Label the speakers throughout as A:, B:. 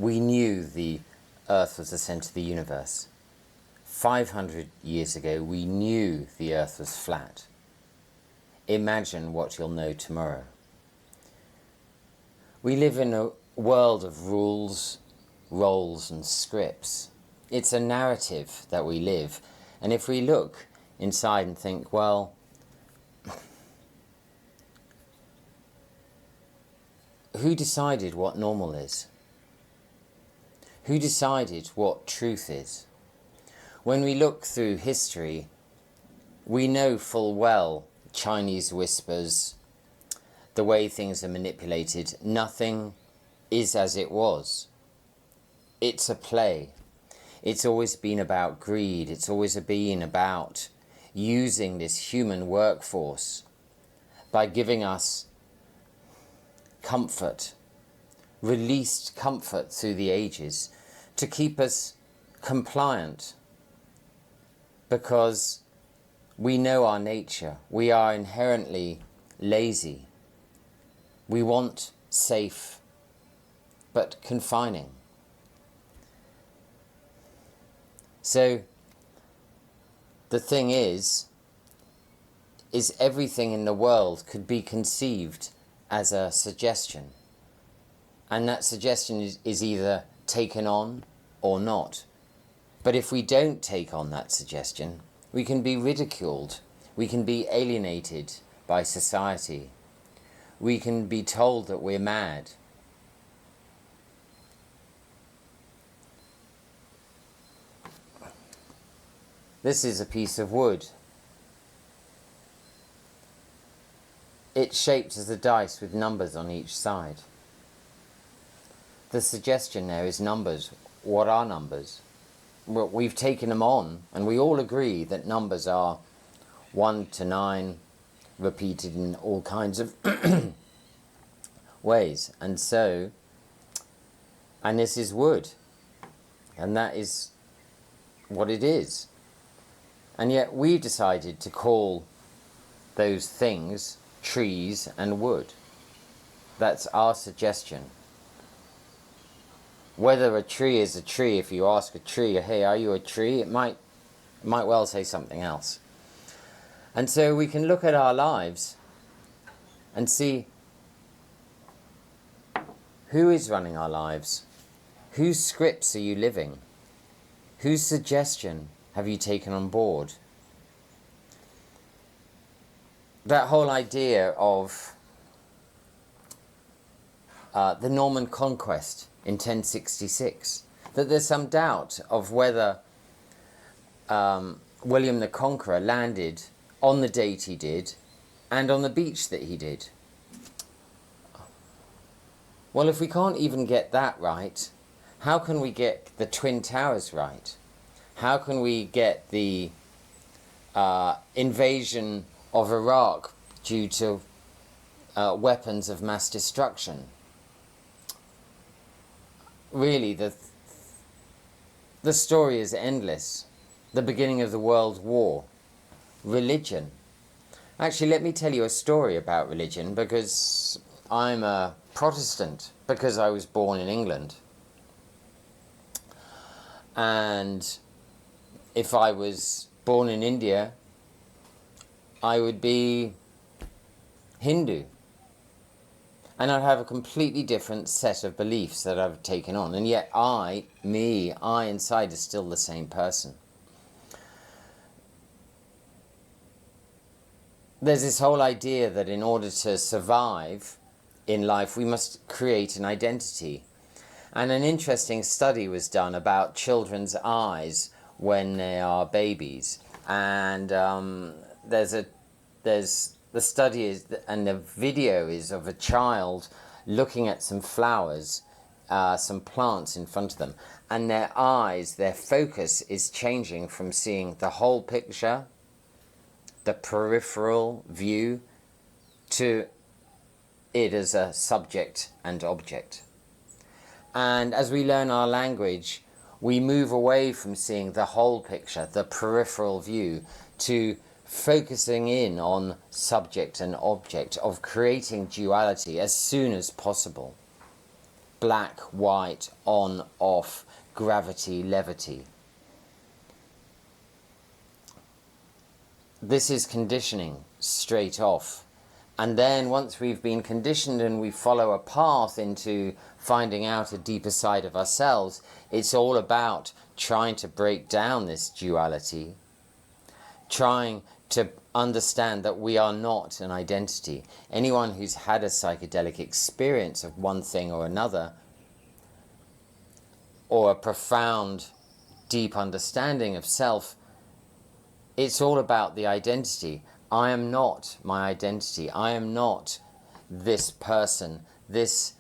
A: we knew the Earth was the centre of the universe. 500 years ago, we knew the Earth was flat. Imagine what you'll know tomorrow. We live in a world of rules, roles and scripts. It's a narrative that we live. And if we look inside and think, well, who decided what normal is? Who decided what truth is? When we look through history, we know full well Chinese whispers, the way things are manipulated. Nothing is as it was. It's a play. It's always been about greed. It's always been about using this human workforce by giving us comfort, released comfort through the ages, to keep us compliant, because we know our nature. We are inherently lazy. We want safe but confining. So the thing is everything in the world could be conceived as a suggestion. And that suggestion is either taken on or not. But if we don't take on that suggestion, we can be ridiculed. We can be alienated by society. We can be told that we're mad. This is a piece of wood. It's shaped as a dice with numbers on each side. The suggestion there is numbers. What are numbers? Well, we've taken them on, and we all agree that numbers are 1 to 9, repeated in all kinds of ways. And this is wood, and that is what it is. And yet we decided to call those things trees and wood. That's our suggestion. Whether a tree is a tree, if you ask a tree, hey, are you a tree? It might well say something else. And so we can look at our lives and see who is running our lives. Whose scripts are you living? Whose suggestion have you taken on board? That whole idea of the Norman conquest in 1066, that there's some doubt of whether William the Conqueror landed on the date he did and on the beach that he did. Well, if we can't even get that right, how can we get the Twin Towers right? How can we get the invasion of Iraq due to weapons of mass destruction? Really, the story is endless. The beginning of the World War. Religion. Actually, let me tell you a story about religion, because I'm a Protestant, because I was born in England. And if I was born in India, I would be Hindu. And I'd have a completely different set of beliefs that I've taken on. And yet I inside is still the same person. There's this whole idea that in order to survive in life, we must create an identity. And an interesting study was done about children's eyes when they are babies. And the study is, and the video is of a child looking at some flowers, some plants in front of them. And their eyes, their focus is changing from seeing the whole picture, the peripheral view, to it as a subject and object. And as we learn our language, we move away from seeing the whole picture, the peripheral view, to focusing in on subject and object, of creating duality as soon as possible. black, white, on, off, gravity, levity. This is conditioning straight off. And then once we've been conditioned and we follow a path into finding out a deeper side of ourselves, it's all about trying to break down this duality, trying to understand that we are not an identity. Anyone who's had a psychedelic experience of one thing or another, or a profound, deep understanding of self, it's all about the identity. I am not my identity. I am not this person, this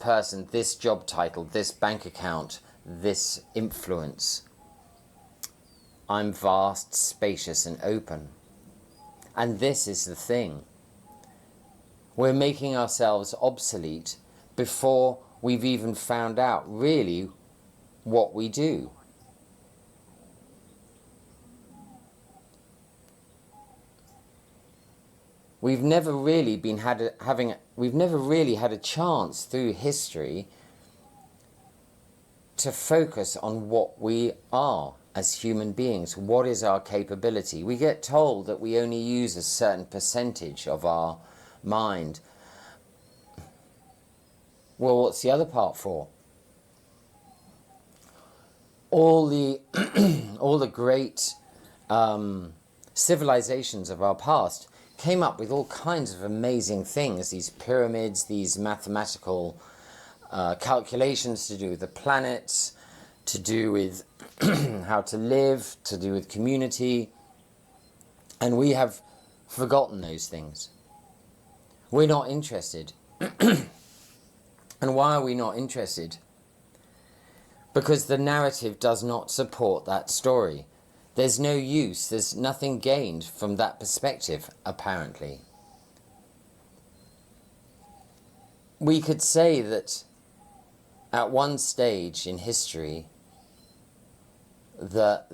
A: person, this job title, this bank account, this influence. I'm vast, spacious, and open. And this is the thing. We're making ourselves obsolete before we've even found out really what we do. We've never really had a chance through history to focus on what we are as human beings. What is our capability? We get told that we only use a certain percentage of our mind. Well, what's the other part for? All the all the great civilizations of our past came up with all kinds of amazing things, these pyramids, these mathematical calculations to do with the planets, to do with how to live, to do with community. And we have forgotten those things. We're not interested. And why are we not interested? Because the narrative does not support that story. There's no use, there's nothing gained from that perspective, apparently. We could say that at one stage in history, that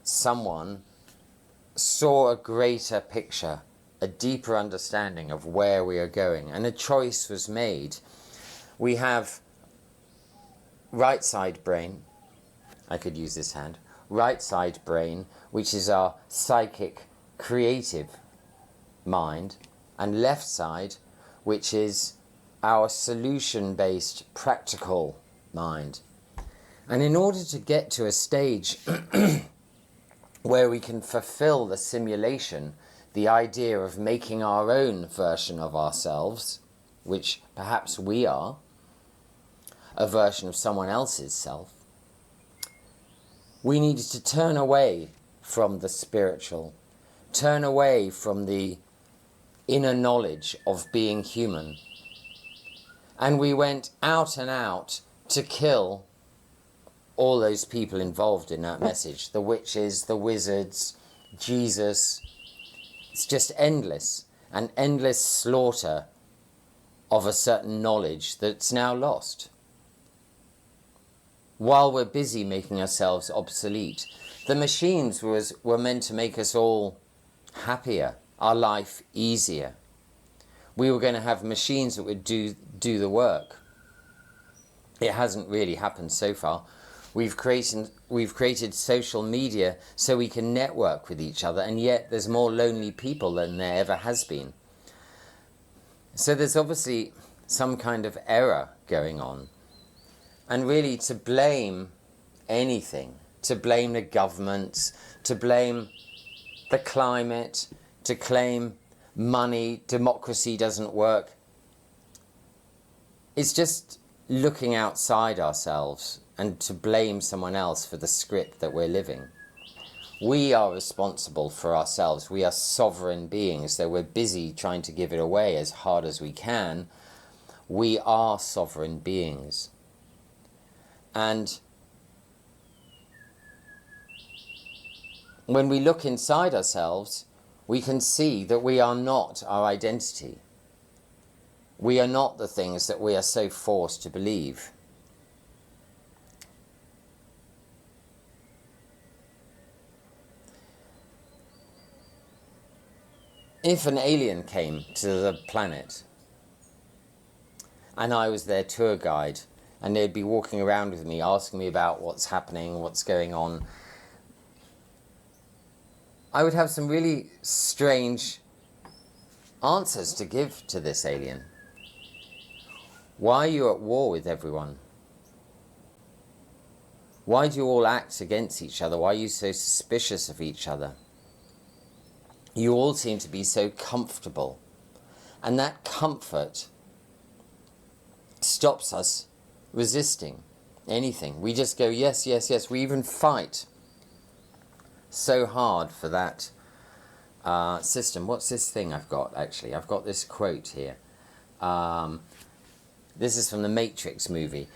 A: someone, saw a greater picture, a deeper understanding of where we are going, and a choice was made. We have right side brain, I could use this hand, right side brain, which is our psychic, creative mind, and left side, which is our solution-based, practical mind. And in order to get to a stage where we can fulfill the simulation, the idea of making our own version of ourselves, which perhaps we are, a version of someone else's self, we needed to turn away from the spiritual, turn away from the inner knowledge of being human. And we went out and out to kill all those people involved in that message. The witches, the wizards, Jesus. It's just endless. An endless slaughter of a certain knowledge that's now lost. While we're busy making ourselves obsolete. The machines were meant to make us all happier, our life easier. We were going to have machines that would do the work. It hasn't really happened so far. We've created social media so we can network with each other, and yet there's more lonely people than there ever has been. So there's obviously some kind of error going on. And really, to blame anything, to blame the governments, to blame the climate, to claim money, democracy doesn't work, it's just looking outside ourselves and to blame someone else for the script that we're living. We are responsible for ourselves. We are sovereign beings, though we're busy trying to give it away as hard as we can. We are sovereign beings. And when we look inside ourselves, we can see that we are not our identity. We are not the things that we are so forced to believe. If an alien came to the planet and I was their tour guide, and they'd be walking around with me, asking me about what's happening, what's going on, I would have some really strange answers to give to this alien. Why are you at war with everyone? Why do you all act against each other? Why are you so suspicious of each other? You all seem to be so comfortable. And that comfort stops us resisting anything. We just go, yes, yes, yes. We even fight so hard for that system. What's this thing I've got, actually? I've got this quote here. This is from the Matrix movie.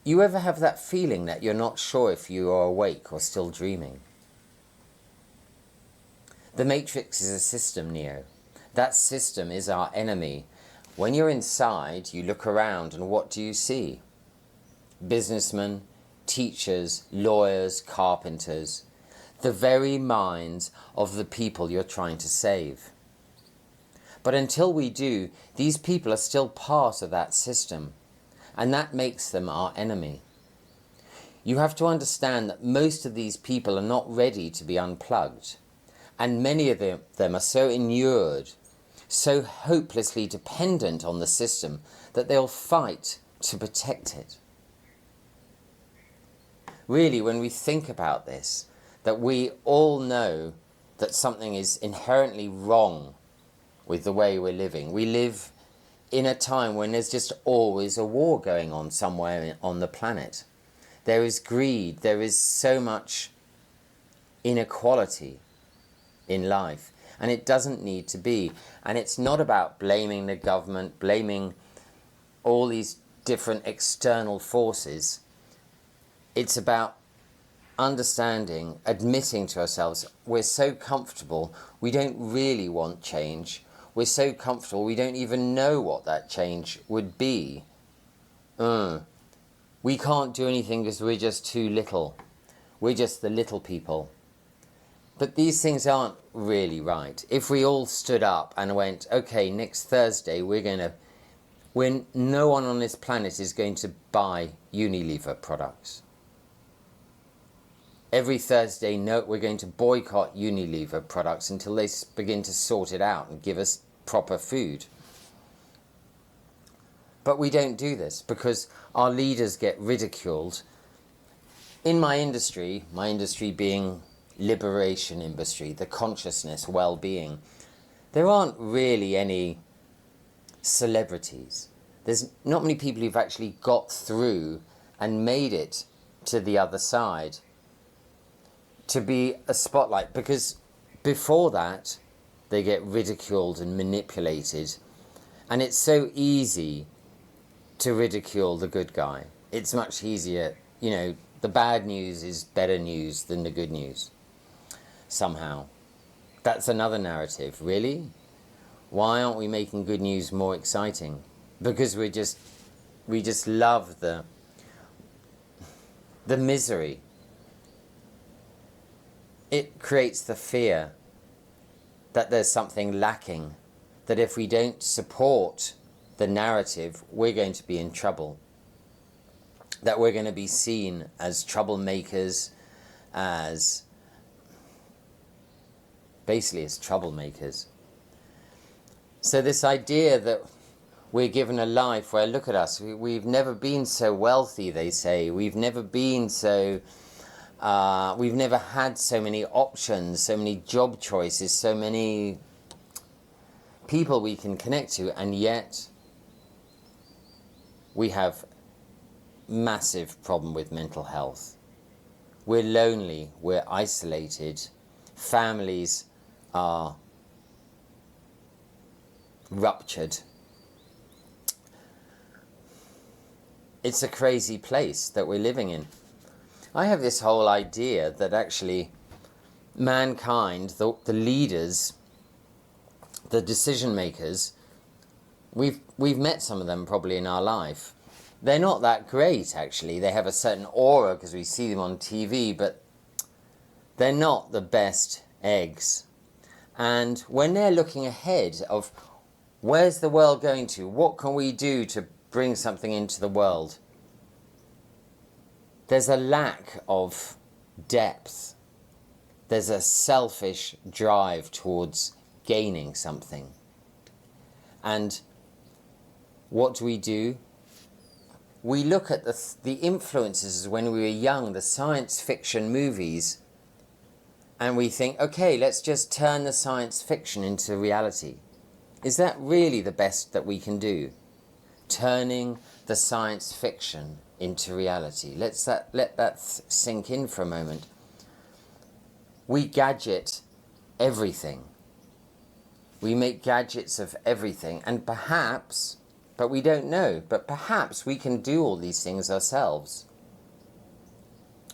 A: You ever have that feeling that you're not sure if you are awake or still dreaming? The Matrix is a system, Neo. That system is our enemy. When you're inside, you look around, and what do you see? Businessmen, teachers, lawyers, carpenters. The very minds of the people you're trying to save. But until we do, these people are still part of that system, and that makes them our enemy. You have to understand that most of these people are not ready to be unplugged, and many of them are so inured, so hopelessly dependent on the system that they'll fight to protect it. Really, when we think about this, that we all know that something is inherently wrong with the way we're living. We live in a time when there's just always a war going on somewhere on the planet. There is greed, there is so much inequality in life, and it doesn't need to be. And it's not about blaming the government, blaming all these different external forces. It's about understanding, admitting to ourselves, we're so comfortable, we don't really want change. We're so comfortable, we don't even know what that change would be. We can't do anything because we're just too little. We're just the little people. But these things aren't really right. If we all stood up and went, okay, next Thursday when no one on this planet is going to buy Unilever products. Every Thursday, no, we're going to boycott Unilever products until they begin to sort it out and give us proper food. But we don't do this because our leaders get ridiculed. In my industry being liberation industry, the consciousness, well-being, there aren't really any celebrities. There's not many people who've actually got through and made it to the other side to be a spotlight, because before that they get ridiculed and manipulated, and it's so easy to ridicule the good guy. It's much easier, the bad news is better news than the good news. Somehow. That's another narrative. Really? Why aren't we making good news more exciting? Because we just love the misery. It creates the fear that there's something lacking, that if we don't support the narrative, we're going to be in trouble, that we're going to be seen as troublemakers, basically as troublemakers. So this idea that we're given a life where, look at us, we've never been so wealthy, they say, we've never been so... we've never had so many options, so many job choices, so many people we can connect to, and yet we have massive problem with mental health. We're lonely, we're isolated, families are ruptured. It's a crazy place that we're living in. I have this whole idea that actually mankind, the leaders, the decision makers, we've met some of them probably in our life. They're not that great, actually. They have a certain aura because we see them on TV, but they're not the best eggs. And when they're looking ahead of Where's the world going to? What can we do to bring something into the world? There's a lack of depth. There's a selfish drive towards gaining something. And what do? We look at the influences when we were young, the science fiction movies, and we think, okay, let's just turn the science fiction into reality. Is that really the best that we can do? Turning the science fiction into reality. Let that sink in for a moment. We gadget everything. We make gadgets of everything, and perhaps, but we don't know, but perhaps we can do all these things ourselves.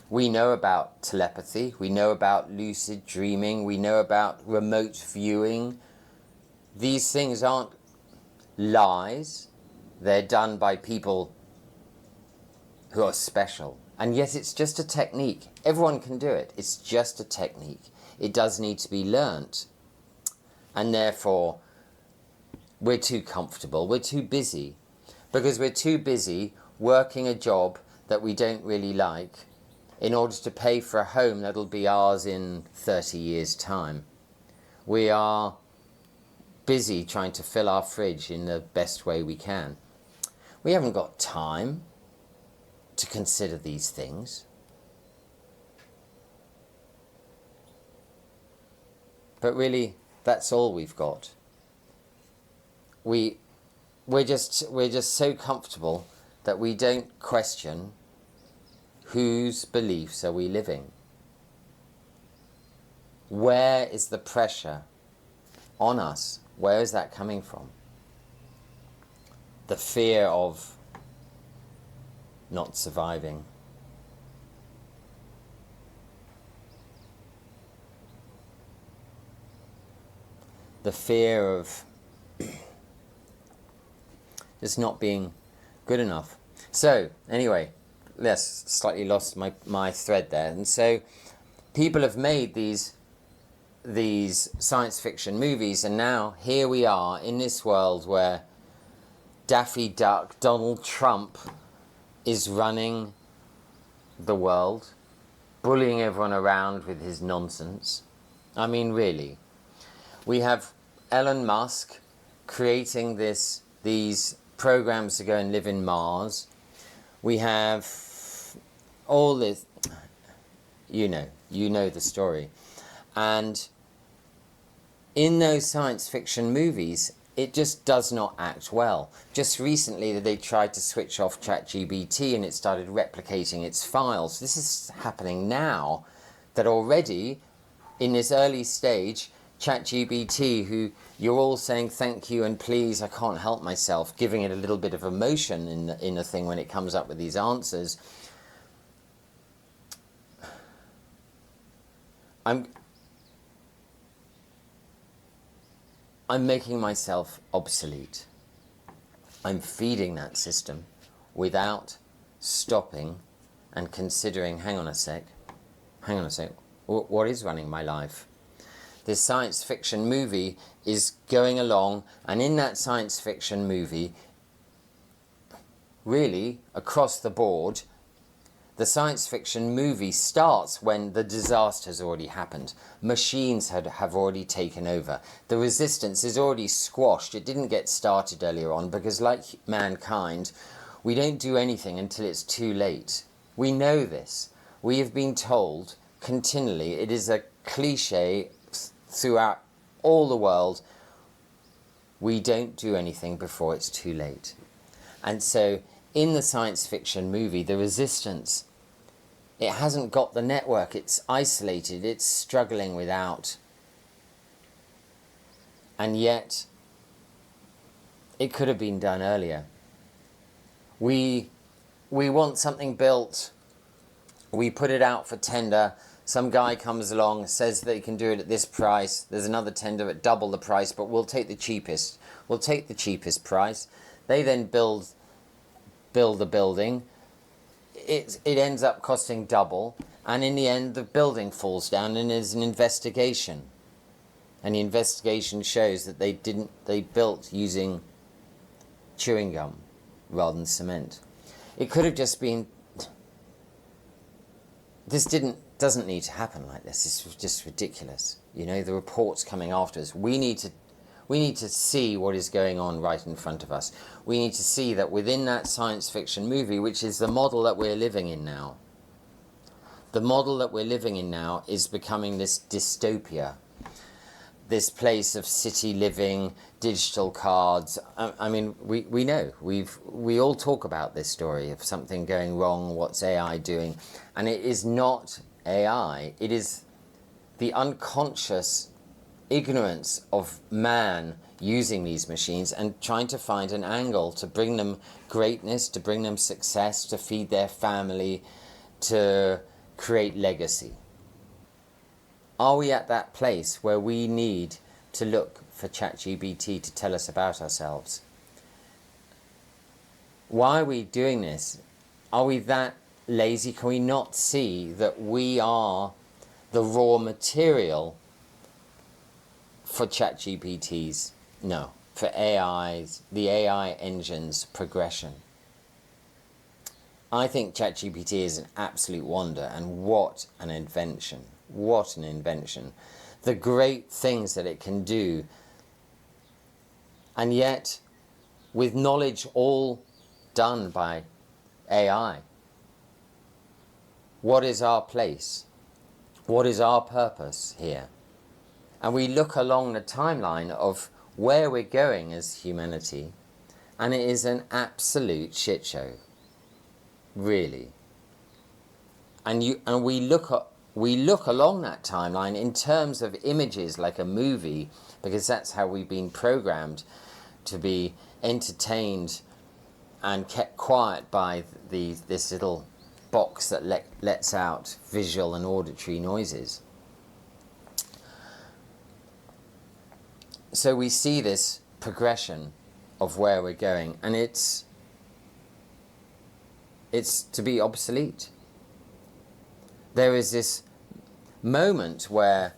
A: We know about telepathy, we know about lucid dreaming, we know about remote viewing. These things aren't lies. They're done by people who are special. And yet it's just a technique. Everyone can do it. It's just a technique. It does need to be learnt. And therefore, we're too comfortable. We're too busy. Because we're too busy working a job that we don't really like in order to pay for a home that'll be ours in 30 years' time. We are busy trying to fill our fridge in the best way we can. We haven't got time to consider these things. But really, that's all we've got. We're just so comfortable that we don't question whose beliefs are we living. Where is the pressure on us? Where is that coming from? The fear of not surviving. The fear of just not being good enough. So, anyway, yes, slightly lost my thread there. And so, people have made these science fiction movies, and now here we are in this world where Daffy Duck, Donald Trump, is running the world, bullying everyone around with his nonsense. I mean, really. We have Elon Musk creating these programs to go and live in Mars. We have all this, you know the story. And in those science fiction movies, it just does not act well. Just recently they tried to switch off ChatGPT and it started replicating its files. This is happening now, that already in this early stage, ChatGPT, who you're all saying thank you and please, I can't help myself, giving it a little bit of emotion in a thing when it comes up with these answers. I'm making myself obsolete. I'm feeding that system without stopping and considering, hang on a sec, what is running my life? This science fiction movie is going along, and in that science fiction movie, really, across the board, the science fiction movie starts when the disaster has already happened. Machines have already taken over. The resistance is already squashed. It didn't get started earlier on because, like mankind, we don't do anything until it's too late. We know this. We have been told continually, it is a cliche throughout all the world, we don't do anything before it's too late. And so in the science fiction movie, the resistance, it hasn't got the network, it's isolated, it's struggling without. And yet, it could have been done earlier. We want something built, we put it out for tender, some guy comes along, says they can do it at this price, there's another tender at double the price, but we'll take the cheapest. We'll take the cheapest price. They then build the building. It ends up costing double, and in the end the building falls down and there's an investigation. And the investigation shows that they built using chewing gum rather than cement. It could have just been, doesn't need to happen like this. It's just ridiculous. You know, the reports coming after us. We need to see what is going on right in front of us. We need to see that within that science fiction movie, which is the model that we're living in now, the model that we're living in now is becoming this dystopia, this place of city living, digital cards. I mean, we know, we all talk about this story of something going wrong, what's AI doing, and it is not AI, it is the unconscious ignorance of man using these machines and trying to find an angle to bring them greatness, to bring them success, to feed their family, to create legacy. Are we at that place where we need to look for ChatGPT to tell us about ourselves? Why are we doing this? Are we that lazy? Can we not see that we are the raw material for ChatGPT's, no, for AI's, the AI engine's progression? I think ChatGPT is an absolute wonder, and what an invention. What an invention. The great things that it can do. And yet, with knowledge all done by AI, what is our place? What is our purpose here? And we look along the timeline of where we're going as humanity, and it is an absolute shit show. Really. And we look along that timeline in terms of images like a movie, because that's how we've been programmed to be entertained and kept quiet by this little box that lets out visual and auditory noises. So we see this progression of where we're going, and it's to be obsolete. There is this moment where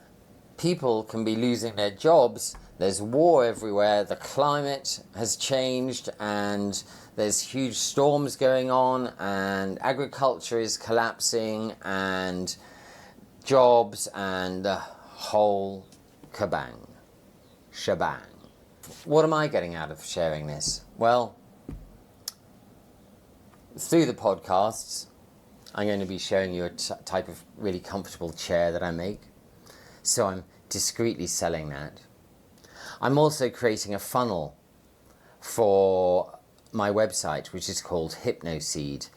A: people can be losing their jobs, there's war everywhere, the climate has changed, and there's huge storms going on, and agriculture is collapsing, and jobs, and the whole shebang. What am I getting out of sharing this? Well, through the podcasts, I'm going to be showing you a type of really comfortable chair that I make. So I'm discreetly selling that. I'm also creating a funnel for my website, which is called Hypnoseed.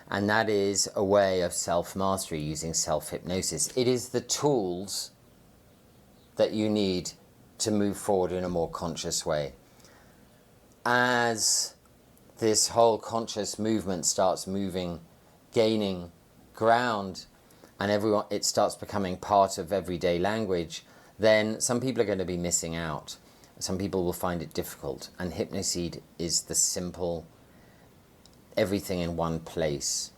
A: And that is a way of self-mastery using self-hypnosis. It is the tools that you need to move forward in a more conscious way. As this whole conscious movement starts moving, gaining ground, and it starts becoming part of everyday language, then some people are going to be missing out. Some people will find it difficult. And Hypnoseed is the simple, everything in one place,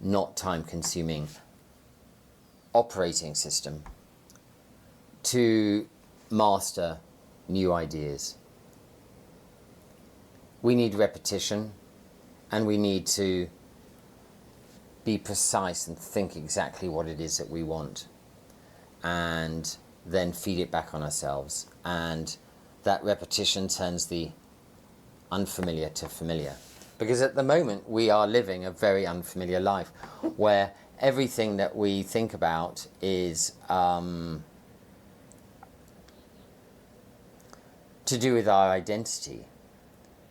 A: not time-consuming operating system to master new ideas. We need repetition, and we need to be precise and think exactly what it is that we want, and then feed it back on ourselves. And that repetition turns the unfamiliar to familiar. Because at the moment we are living a very unfamiliar life where everything that we think about is to do with our identity,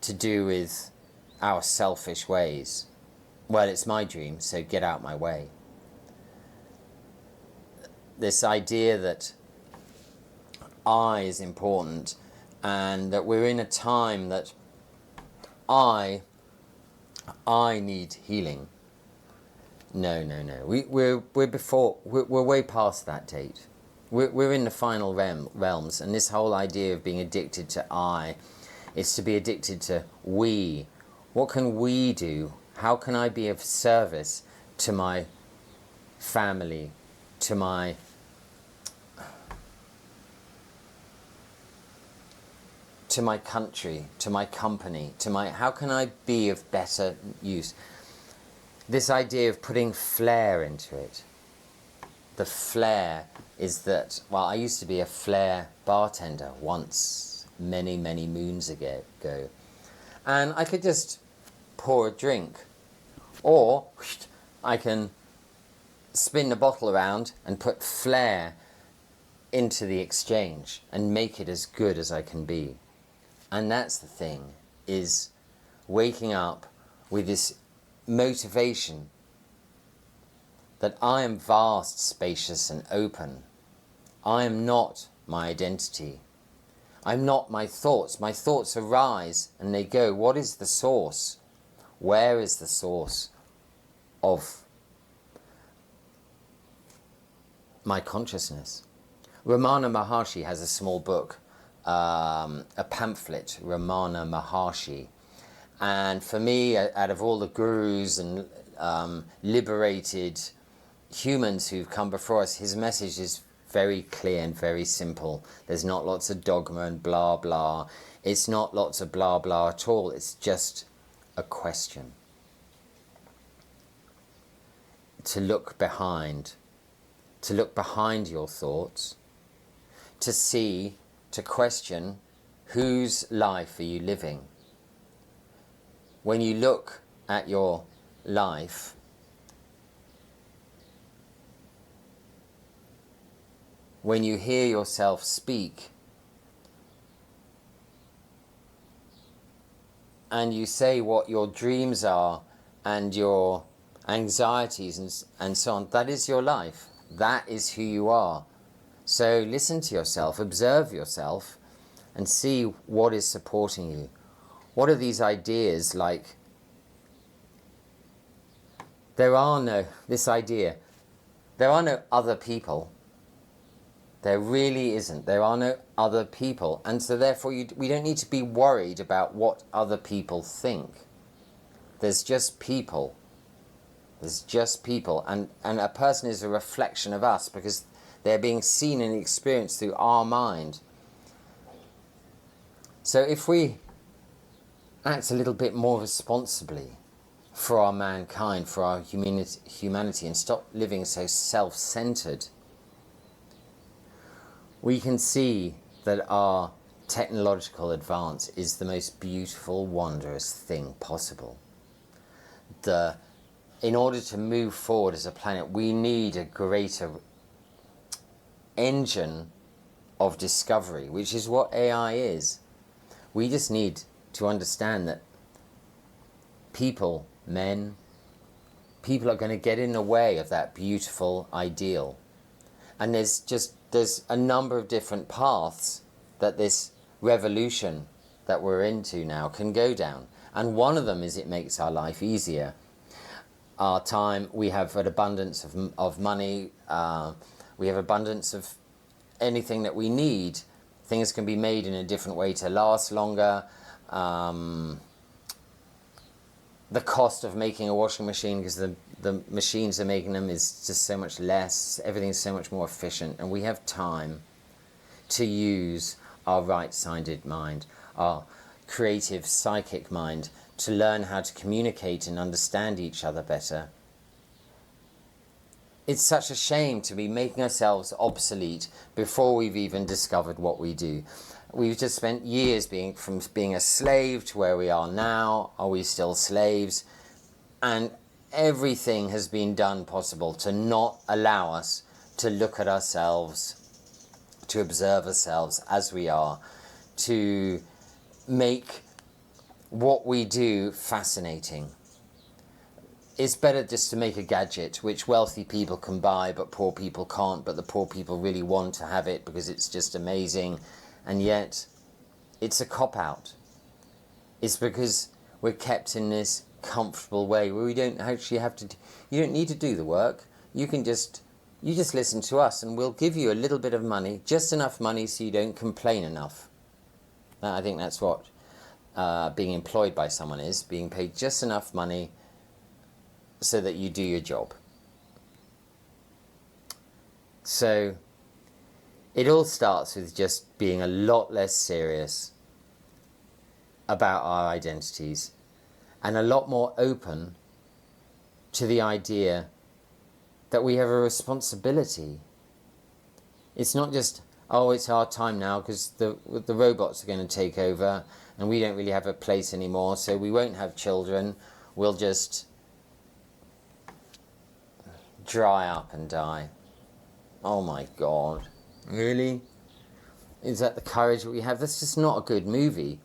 A: to do with our selfish ways. Well, it's my dream, so get out my way. This idea that I is important, and that we're in a time that I need healing. No. We're way past that date. We're in the final realms, and this whole idea of being addicted to I is to be addicted to we. What can we do? How can I be of service to my family, to my to my country, to my company, to my, how can I be of better use? This idea of putting flair into it. The flair is that, well, I used to be a flair bartender once, many, many moons ago. And I could just pour a drink. Or I can spin the bottle around and put flair into the exchange and make it as good as I can be. And that's the thing, is waking up with this motivation that I am vast, spacious and open. I am not my identity. I'm not my thoughts. My thoughts arise and they go. What is the source? Where is the source of my consciousness? Ramana Maharshi has a small book, a pamphlet, Ramana Maharshi. And for me, out of all the gurus and liberated humans who've come before us, his message is very clear and very simple. There's not lots of dogma and blah blah. It's not lots of blah blah at all. It's just a question. To look behind your thoughts, to see, to question, whose life are you living? When you look at your life, when you hear yourself speak, and you say what your dreams are and your anxieties and so on, that is your life. That is who you are. So listen to yourself, observe yourself, and see what is supporting you. What are these ideas like? There are no other people. There really isn't. There are no other people. And so therefore we don't need to be worried about what other people think. There's just people. There's just people. And a person is a reflection of us because they're being seen and experienced through our mind. So if we act a little bit more responsibly for our mankind, for our humanity, and stop living so self-centered, we can see that our technological advance is the most beautiful, wondrous thing possible. In order to move forward as a planet, we need a greater engine of discovery, which is what AI is. We just need to understand that people are going to get in the way of that beautiful ideal. And there's a number of different paths that this revolution that we're into now can go down. And one of them is it makes our life easier. Our time, we have an abundance of money, we have abundance of anything that we need. Things can be made in a different way to last longer. The cost of making a washing machine, because the machines are making them, is just so much less. Everything's so much more efficient, and we have time to use our right-sided mind, our creative psychic mind, to learn how to communicate and understand each other better. It's such a shame to be making ourselves obsolete before we've even discovered what we do. We've just spent years from being a slave to where we are now. Are we still slaves? And everything has been done possible to not allow us to look at ourselves, to observe ourselves as we are, to make what we do fascinating. It's better just to make a gadget which wealthy people can buy but poor people can't, but the poor people really want to have it because it's just amazing. And yet it's a cop-out. It's because we're kept in this comfortable way where we don't actually have to you don't need to do the work. You just listen to us and we'll give you a little bit of money, just enough money so you don't complain enough. I think that's what being employed by someone is, being paid just enough money so that you do your job. So it all starts with just being a lot less serious about our identities and a lot more open to the idea that we have a responsibility. It's not just, oh, it's our time now because the robots are going to take over and we don't really have a place anymore, so we won't have children. We'll just dry up and die. Oh my God. Really? Is that the courage that we have? That's just not a good movie.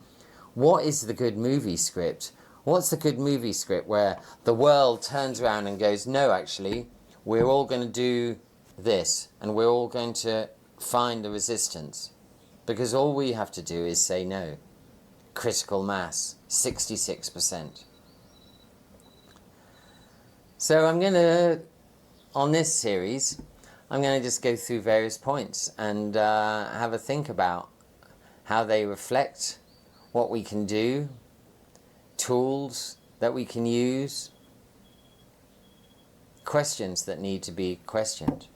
A: What is the good movie script? What's the good movie script where the world turns around and goes, no, actually, we're all going to do this and we're all going to find the resistance because all we have to do is say no. Critical mass, 66%. So I'm going to, on this series, I'm going to just go through various points and have a think about how they reflect what we can do, tools that we can use, questions that need to be questioned.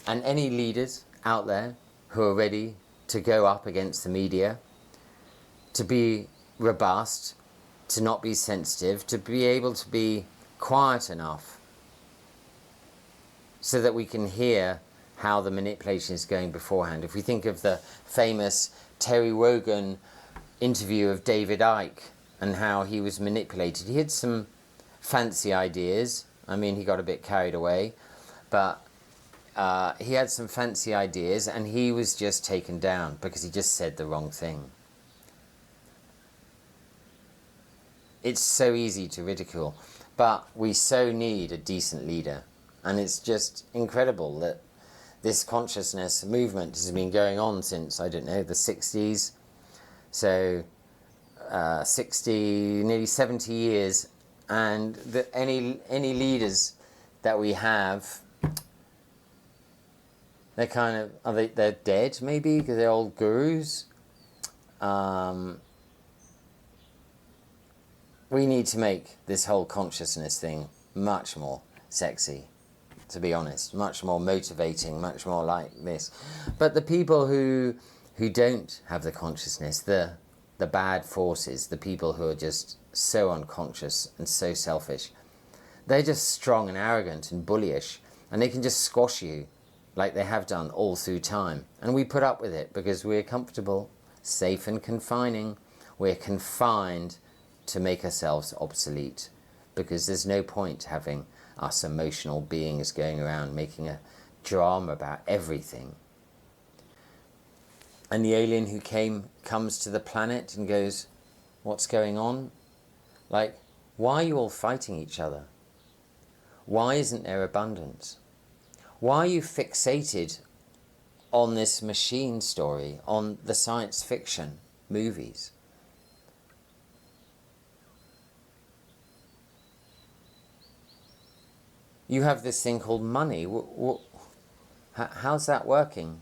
A: And any leaders out there who are ready to go up against the media, to be robust, to not be sensitive, to be able to be quiet enough so that we can hear how the manipulation is going beforehand. If we think of the famous Terry Wogan interview of David Icke and how he was manipulated, he had some fancy ideas. I mean, he got a bit carried away, but he had some fancy ideas and he was just taken down because he just said the wrong thing. It's so easy to ridicule, but we so need a decent leader. And it's just incredible that this consciousness movement has been going on since, I don't know, the 60s. So 60, nearly 70 years. And any leaders that we have, they're kind of, they're dead maybe because they're old gurus. We need to make this whole consciousness thing much more sexy, to be honest, much more motivating, much more like this. But the people who don't have the consciousness, the bad forces, the people who are just so unconscious and so selfish, they're just strong and arrogant and bullyish, and they can just squash you like they have done all through time. And we put up with it because we're comfortable, safe and confining. We're confined to make ourselves obsolete because there's no point having us emotional beings going around making a drama about everything. And the alien who comes to the planet and goes, what's going on? Like, why are you all fighting each other? Why isn't there abundance? Why are you fixated on this machine story, on the science fiction movies? You have this thing called money. How's that working?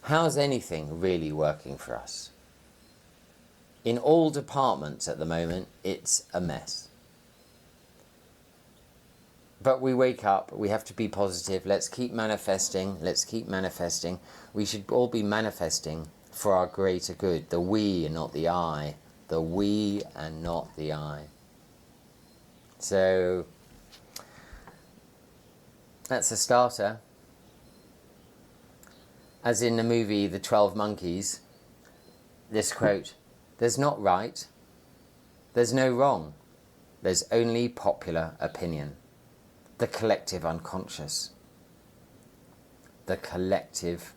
A: How's anything really working for us? In all departments at the moment, it's a mess. But we wake up, we have to be positive. Let's keep manifesting. Let's keep manifesting. We should all be manifesting for our greater good. The we and not the I. The we and not the I. So that's a starter. As in the movie The 12 Monkeys, this quote, there's not right, there's no wrong, there's only popular opinion. The collective unconscious. The collective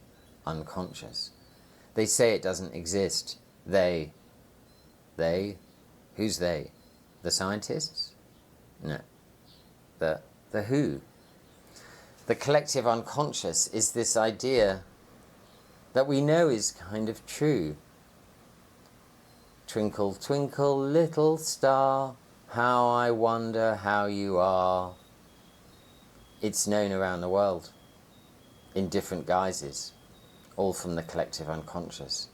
A: unconscious. They say it doesn't exist. They? Who's they? The scientists? No. The who? The collective unconscious is this idea that we know is kind of true. Twinkle, twinkle, little star, how I wonder how you are. It's known around the world in different guises, all from the collective unconscious.